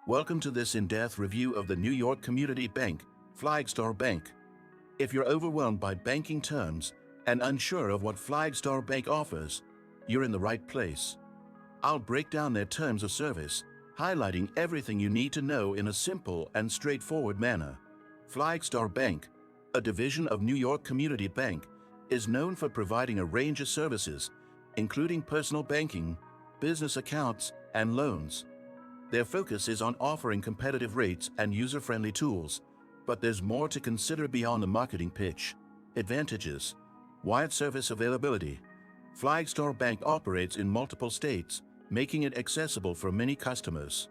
Welcome to this in-depth review of the New York Community Bank, Flagstar Bank. If you're overwhelmed by banking terms and unsure of what Flagstar Bank offers, you're in the right place. I'll break down their terms of service, highlighting everything you need to know in a simple and straightforward manner. Flagstar Bank, a division of New York Community Bank, is known for providing a range of services, including personal banking, business accounts, and loans. Their focus is on offering competitive rates and user-friendly tools, but there's more to consider beyond the marketing pitch. Advantages: wide service availability. Flagstar Bank operates in multiple states, making it accessible for many customers.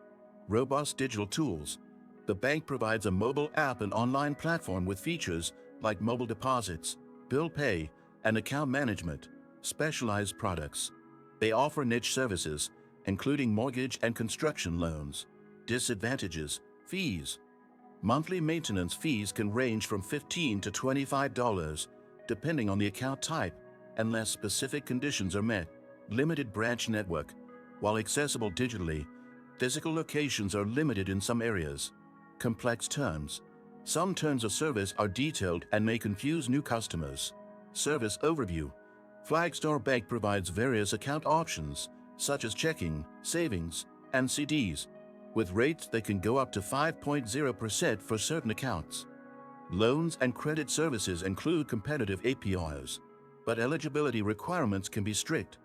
Robust digital tools. The bank provides a mobile app and online platform with features like mobile deposits, bill pay, and account management. Specialized products. They offer niche services, including mortgage and construction loans. Disadvantages: fees. Monthly maintenance fees can range from $15 to $25, depending on the account type, unless specific conditions are met. Limited branch network. While accessible digitally, physical locations are limited in some areas. Complex terms. Some terms of service are detailed and may confuse new customers. Service overview. Flagstar Bank provides various account options, such as checking, savings, and CDs, with rates that can go up to 5.0% for certain accounts. Loans and credit services include competitive APRs, but eligibility requirements can be strict.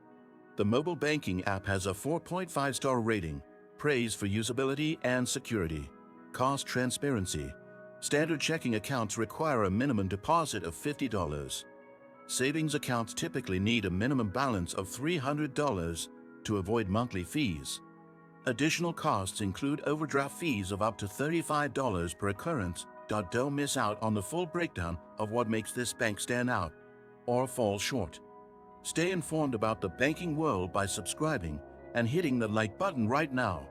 The mobile banking app has a 4.5-star rating, praised for usability and security. Cost transparency. Standard checking accounts require a minimum deposit of $50. Savings accounts typically need a minimum balance of $300 to avoid monthly fees. Additional costs include overdraft fees of up to $35 per occurrence. Don't miss out on the full breakdown of what makes this bank stand out or fall short. Stay informed about the banking world by subscribing and hitting the like button right now.